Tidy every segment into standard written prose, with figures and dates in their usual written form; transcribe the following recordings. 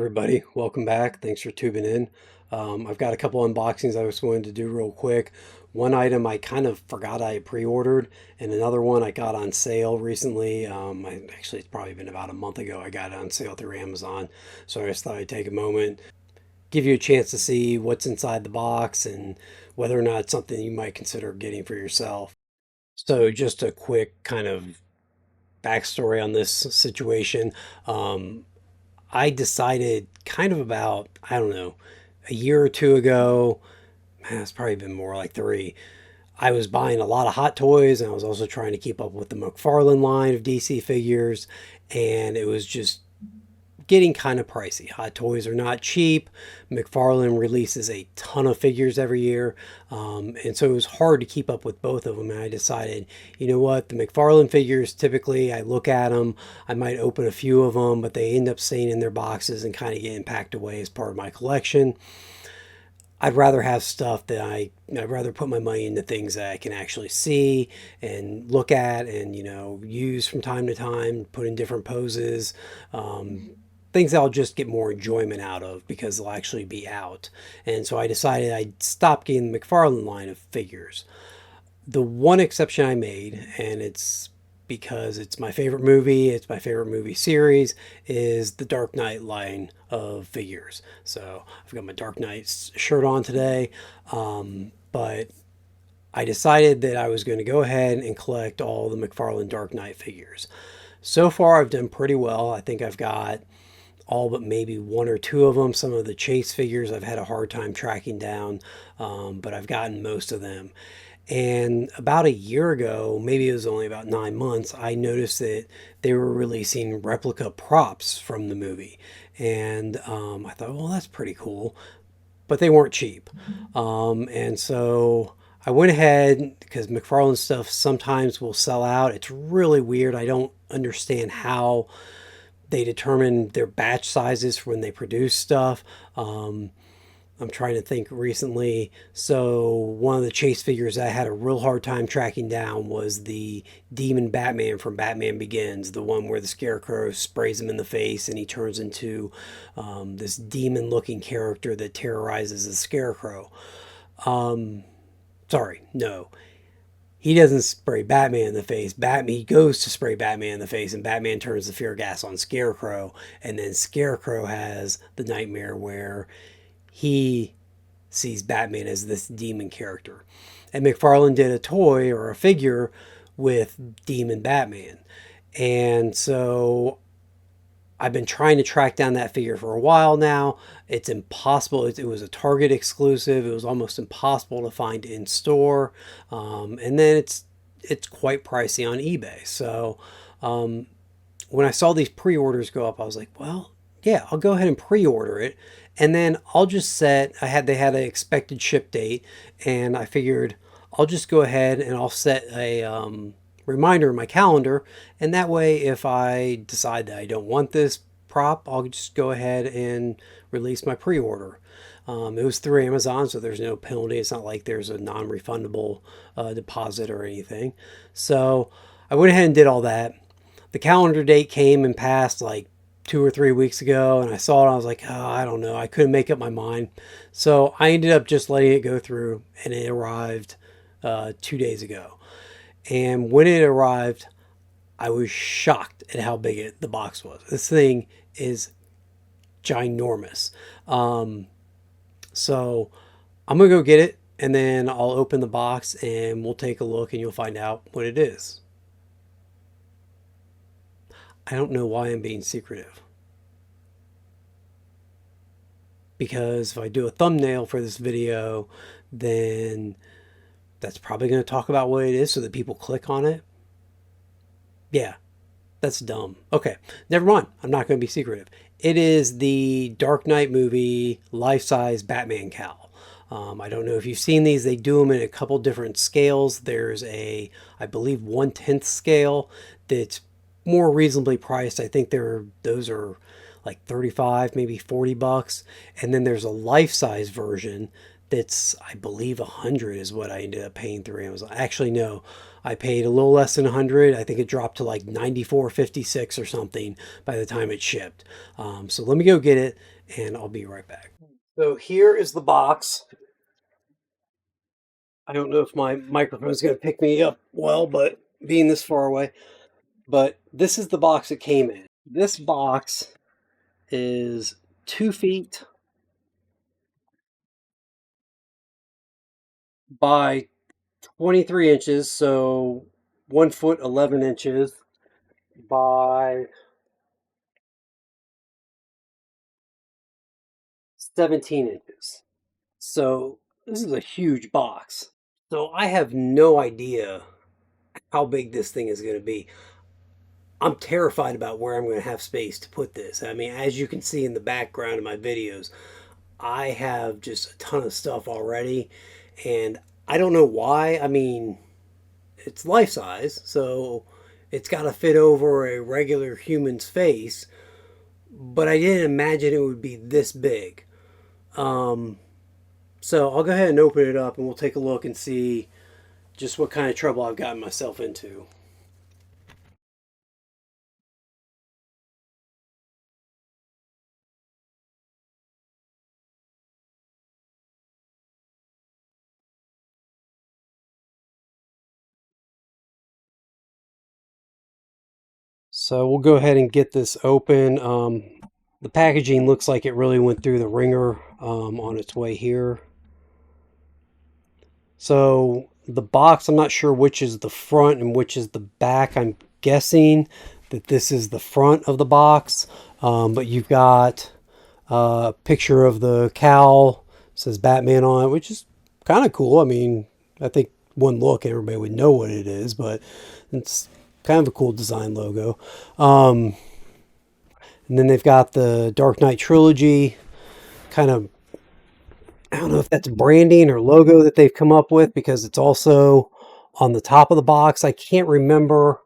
everybody, welcome back. Thanks for tuning in. I've got a couple unboxings I was going to do real quick. One item I kind of forgot I pre-ordered, and another one I got on sale recently. Actually, it's probably been about a month ago I got it on sale through Amazon. So I just thought I'd take a moment, give you a chance to see what's inside the box and whether or not it's something you might consider getting for yourself. So just a quick kind of backstory on this situation. Um, I decided kind of about, I don't know, a year or two ago, man, it's probably been more like three. I was buying a lot of Hot Toys and I was also trying to keep up with the McFarlane line of DC figures, and it was just getting kind of pricey. Hot Toys are not cheap. McFarlane releases a ton of figures every year. And so it was hard to keep up with both of them. And I decided, you know what, the McFarlane figures, typically I look at them, I might open a few of them, but they end up staying in their boxes and kind of getting packed away as part of my collection. I'd rather have stuff that I'd rather put my money into things that I can actually see and look at and, use from time to time, put in different poses. Things I'll just get more enjoyment out of because they'll actually be out. And so I decided I'd stop getting the McFarlane line of figures. The one exception I made, and it's because it's my favorite movie, it's my favorite movie series, is the Dark Knight line of figures. So I've got my Dark Knight shirt on today, but I decided that I was going to go ahead and collect all the McFarlane Dark Knight figures. So far, I've done pretty well. I think I've got all but maybe one or two of them. Some of the chase figures I've had a hard time tracking down, but I've gotten most of them. And about a year ago, maybe it was only about 9 months, I noticed that they were releasing replica props from the movie. And I thought, well, that's pretty cool. But they weren't cheap. And so I went ahead because McFarlane stuff sometimes will sell out. It's really weird. I don't understand how they determine their batch sizes for when they produce stuff. I'm trying to think recently. So one of the chase figures I had a real hard time tracking down was the Demon Batman from Batman Begins, the one where the Scarecrow sprays him in the face and he turns into this demon-looking character that terrorizes the Scarecrow. Sorry, no. He doesn't spray Batman in the face. He goes to spray Batman in the face, and Batman turns the fear gas on Scarecrow. And then Scarecrow has the nightmare where he sees Batman as this demon character. And McFarlane did a toy or a figure with Demon Batman. And so I've been trying to track down that figure for a while now. It's impossible. It was a Target exclusive. It was almost impossible to find in store. And then it's quite pricey on eBay. So when I saw these pre-orders go up, I was like, well, yeah, I'll go ahead and pre-order it. And then I'll just set, they had an expected ship date, and I figured I'll just go ahead and I'll set a reminder in my calendar. And that way, if I decide that I don't want this prop, I'll just go ahead and release my pre-order. It was through Amazon, so there's no penalty. It's not like there's a non-refundable deposit or anything. So I went ahead and did all that. The calendar date came and passed like 2 or 3 weeks ago, and I saw it and I was like, oh, I don't know. I couldn't make up my mind. So I ended up just letting it go through, and it arrived 2 days ago. And when it arrived, I was shocked at how big the box was. This thing is ginormous. So I'm going to go get it, and then I'll open the box and we'll take a look and you'll find out what it is. I don't know why I'm being secretive. Because if I do a thumbnail for this video, then that's probably going to talk about what it is so that people click on it. Yeah, that's dumb. Okay, never mind. I'm not going to be secretive. It is the Dark Knight movie life-size Batman cowl. I don't know if you've seen these. They do them in a couple different scales. There's a, I believe, 1/10 scale that's more reasonably priced. I think those are like 35, maybe $40. And then there's a life-size version that's, I believe, 100 is what I ended up paying through Amazon. Actually, no, I paid a little less than 100. I think it dropped to like 94.56 or something by the time it shipped. So let me go get it and I'll be right back. So here is the box. I don't know if my microphone is going to pick me up well, but being this far away. But this is the box it came in. This box is 2 feet by 23 inches, so 1 foot 11 inches by 17 inches. So this is a huge box. So I have no idea how big this thing is going to be. I'm terrified about where I'm going to have space to put this. I mean, as you can see in the background of my videos, I have just a ton of stuff already, and I don't know why. I mean, it's life size, so it's got to fit over a regular human's face, but I didn't imagine it would be this big. Um, so I'll go ahead and open it up and we'll take a look and see just what kind of trouble I've gotten myself into. So we'll go ahead and get this open. The packaging looks like it really went through the ringer on its way here. So the box, I'm not sure which is the front and which is the back. I'm guessing that this is the front of the box, but you've got a picture of the cowl. It says Batman on it, which is kind of cool. I mean, I think one look everybody would know what it is, but it's kind of a cool design logo. And then they've got the Dark Knight trilogy, kind of, I don't know if that's branding or logo that they've come up with because it's also on the top of the box. I can't remember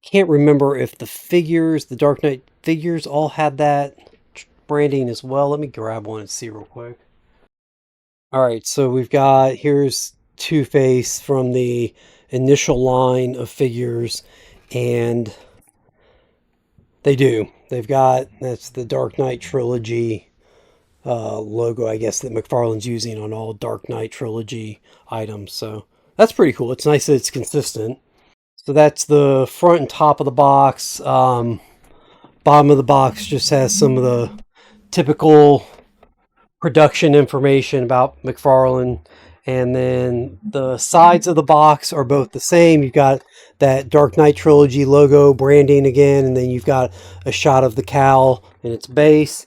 if the figures, the Dark Knight figures all had that branding as well. Let me grab one and see real quick. All right, so we've got, here's Two-Face from the initial line of figures, and they do. They've got, that's the Dark Knight trilogy logo, I guess, that McFarlane's using on all Dark Knight trilogy items. So that's pretty cool. It's nice that it's consistent. So that's the front and top of the box. Bottom of the box just has some of the typical production information about McFarlane. And then the sides of the box are both the same. You've got that Dark Knight trilogy logo branding again, and then you've got a shot of the cowl in its base.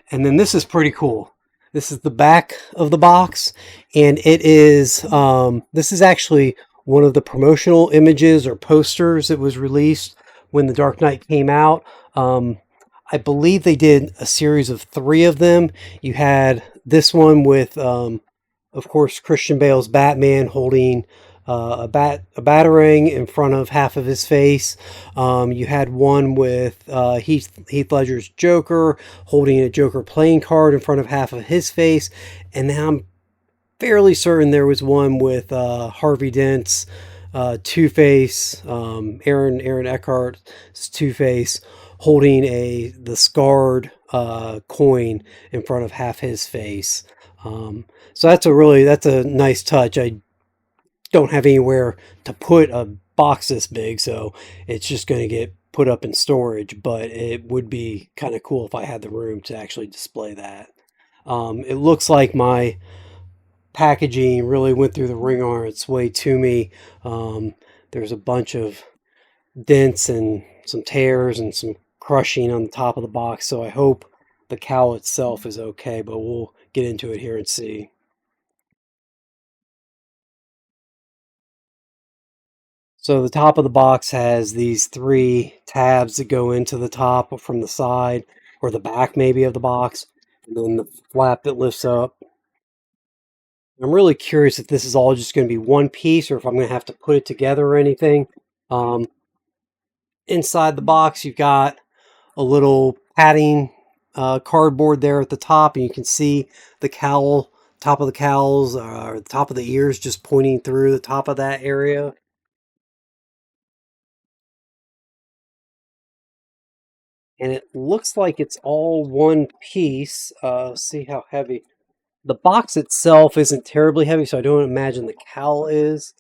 And then this is pretty cool. This is the back of the box, and it is, this is actually one of the promotional images or posters that was released when The Dark Knight came out. I believe they did a series of 3 of them. You had this one with, of course, Christian Bale's Batman holding a batarang in front of half of his face. You had one with Heath Ledger's Joker holding a Joker playing card in front of half of his face. And now I'm fairly certain there was one with Harvey Dent's Two-Face, Aaron Eckhart's Two-Face holding the scarred coin in front of half his face. So that's a nice touch. I don't have anywhere to put a box this big, so it's just going to get put up in storage, but it would be kind of cool if I had the room to actually display that. It looks like my packaging really went through the ring on its way to me. There's a bunch of dents and some tears and some crushing on the top of the box, so I hope the cowl itself is okay, but we'll get into it here and see. So the top of the box has these 3 tabs that go into the top from the side or the back maybe of the box, and then the flap that lifts up. I'm really curious if this is all just going to be one piece or if I'm going to have to put it together or anything. Um, Inside the box, you've got a little padding cardboard there at the top, and you can see the cowl top of the cowls, or the top of the ears, just pointing through the top of that area. And it looks like it's all one piece. See how heavy. The box itself isn't terribly heavy, so I don't imagine the cowl is.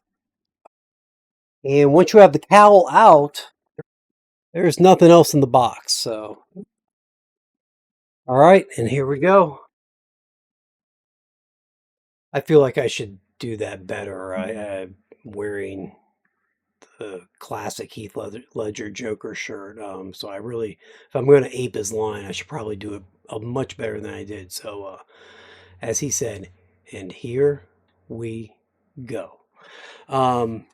And once you have the cowl out, there's nothing else in the box. So, all right, and here we go. I feel like I should do that better. I'm wearing the classic Ledger Joker shirt. So I really, if I'm going to ape his line, I should probably do it much better than I did. So, as he said, and here we go. Um,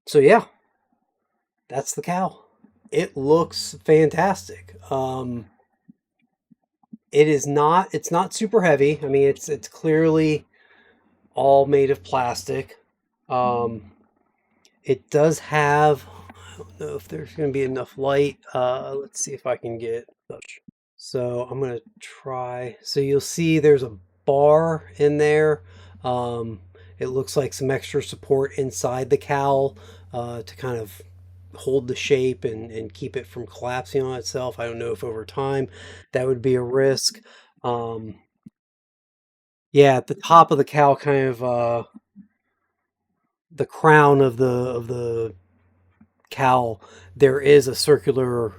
so yeah, that's the cow. It looks fantastic. It is not. It's not super heavy. I mean, it's clearly all made of plastic. Um, it does have. I don't know if there's going to be enough light. Let's see if I can get. So I'm going to try. So you'll see there's a bar in there. Um, it looks like some extra support inside the cowl to kind of hold the shape and keep it from collapsing on itself. I don't know if over time that would be a risk. Um, yeah, at the top of the cowl, kind of the crown of the cowl, there is a circular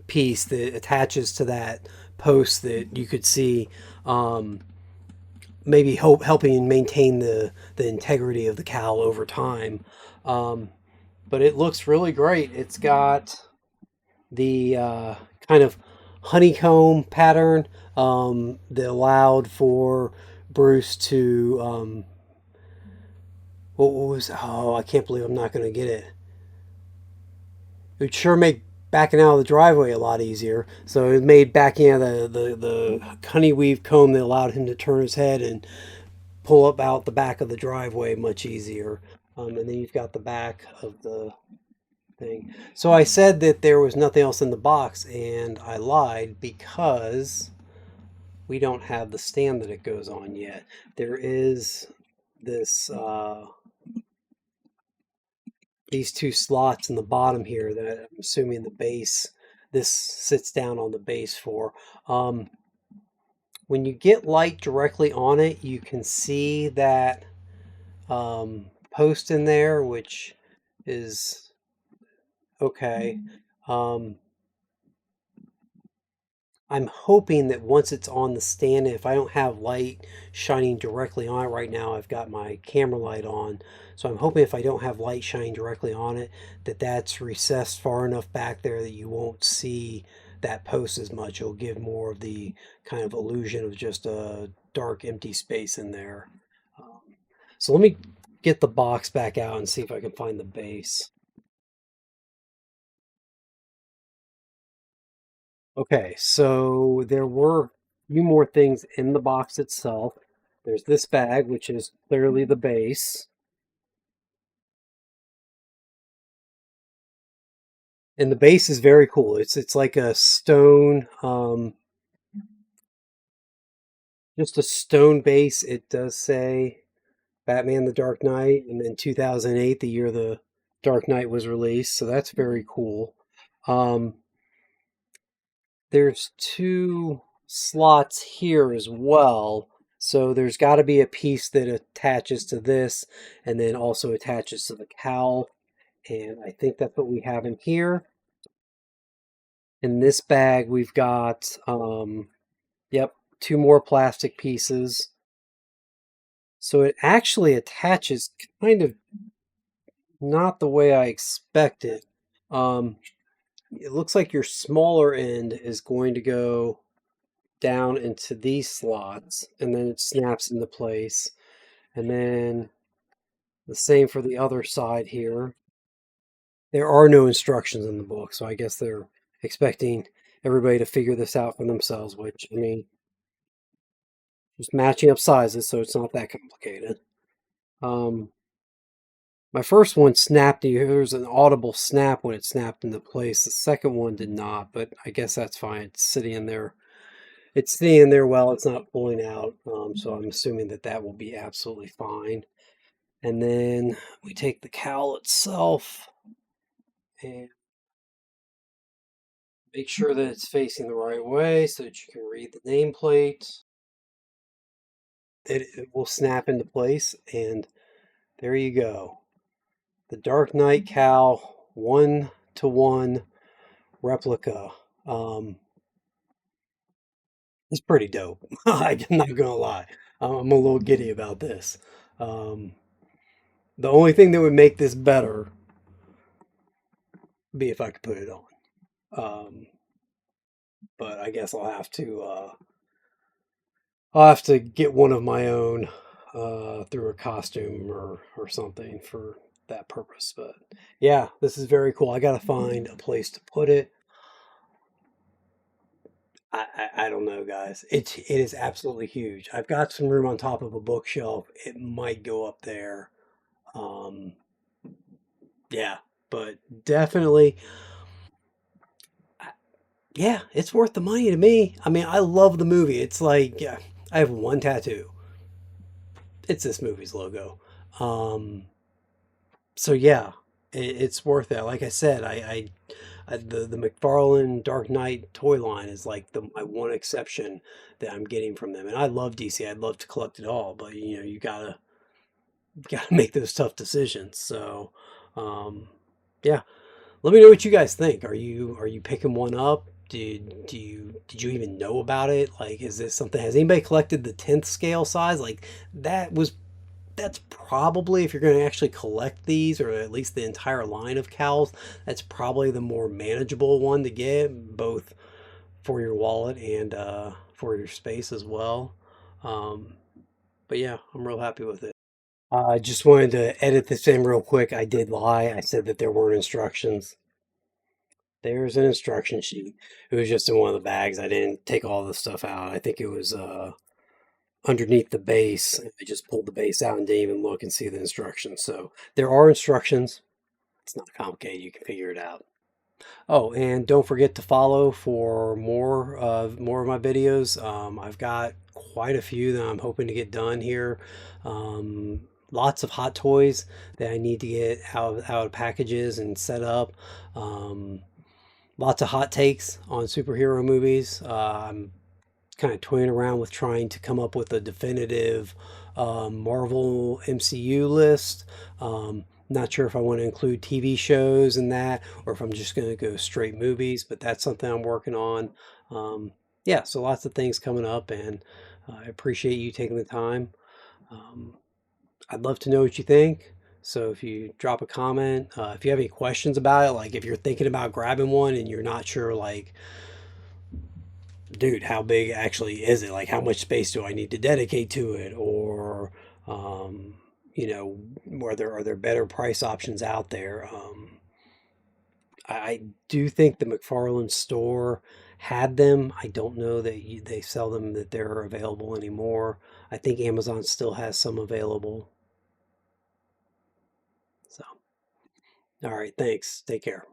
piece that attaches to that post that you could see, um, maybe helping maintain the integrity of the cowl over time. Um, but it looks really great. It's got the kind of honeycomb pattern that allowed for Bruce to what was, oh, I can't believe I'm not going to get it. It would sure make backing out of the driveway a lot easier. So it made backing out of the honey weave comb that allowed him to turn his head and pull up out the back of the driveway much easier. And then you've got the back of the thing. So I said that there was nothing else in the box, and I lied because we don't have the stand that it goes on yet. There is this these two slots in the bottom here that I'm assuming the base, this sits down on the base for. When you get light directly on it, you can see that post in there, which is okay. I'm hoping that once it's on the stand, if I don't have light shining directly on it right now, I've got my camera light on. So I'm hoping if I don't have light shining directly on it, that that's recessed far enough back there that you won't see that post as much. It'll give more of the kind of illusion of just a dark, empty space in there. Um, so let me get the box back out and see if I can find the base. Okay, so there were a few more things in the box itself. There's this bag, which is clearly the base. And the base is very cool. It's like a stone, just a stone base. It does say Batman the Dark Knight, and then 2008, the year the Dark Knight was released. So that's very cool. Um, there's two slots here as well. So there's got to be a piece that attaches to this and then also attaches to the cowl. And I think that's what we have in here. In this bag, we've got, yep, two more plastic pieces. So it actually attaches kind of not the way I expected. It looks like your smaller end is going to go down into these slots and then it snaps into place. And then the same for the other side here. There are no instructions in the book, so I guess they're expecting everybody to figure this out for themselves, which, I mean, just matching up sizes, so it's not that complicated. My first one snapped. There was an audible snap when it snapped into place. The second one did not, but I guess that's fine. It's sitting in there It's staying there well, it's not pulling out, so I'm assuming that that will be absolutely fine. And then we take the cowl itself and make sure that it's facing the right way so that you can read the nameplate. It will snap into place, and there you go. The Dark Knight cowl, 1-to-1 replica. Um, it's pretty dope. I'm not gonna lie. I'm a little giddy about this. Um, the only thing that would make this better would be if I could put it on. Um, but I guess I'll have to get one of my own through a costume or something for that purpose. But yeah, this is very cool. I gotta find a place to put it. I don't know, guys. It is absolutely huge. I've got some room on top of a bookshelf. It might go up there. Um, yeah, but definitely, I- yeah, it's worth the money to me. I mean, I love the movie. It's like, yeah, I have one tattoo. It's this movie's logo. Um, so yeah, it's worth it. Like I said, the McFarlane Dark Knight toy line is like the my one exception that I'm getting from them. And I love DC. I'd love to collect it all, but you know, you gotta make those tough decisions. So, um, yeah. Let me know what you guys think. Are you picking one up? Did you even know about it? Like, is this something? Has anybody collected the 10th scale size? Like, that's probably, if you're going to actually collect these, or at least the entire line of cowls, that's probably the more manageable one to get, both for your wallet and for your space as well. Um, but yeah, I'm real happy with it. I just wanted to edit this in real quick. I did lie. I said that there weren't instructions. There's an instruction sheet. It was just in one of the bags. I didn't take all the stuff out. I think it was underneath the base. I just pulled the base out and didn't even look and see the instructions. So there are instructions. It's not complicated. You can figure it out. Oh, and don't forget to follow for more of my videos. I've got quite a few that I'm hoping to get done here. Lots of hot toys that I need to get out of packages and set up. Um, Lots of hot takes on superhero movies. I'm kind of toying around with trying to come up with a definitive Marvel MCU list. Not sure if I want to include TV shows in that or if I'm just going to go straight movies, but that's something I'm working on. Um, yeah, so lots of things coming up, and I appreciate you taking the time. Um, I'd love to know what you think. So if you drop a comment, if you have any questions about it, like if you're thinking about grabbing one and you're not sure, like, dude, how big actually is it? Like, how much space do I need to dedicate to it? Or, um, you know, are there better price options out there? I do think the McFarlane store had them. I don't know that they sell them, that they're available anymore. I think Amazon still has some available. So, all right, thanks. Take care.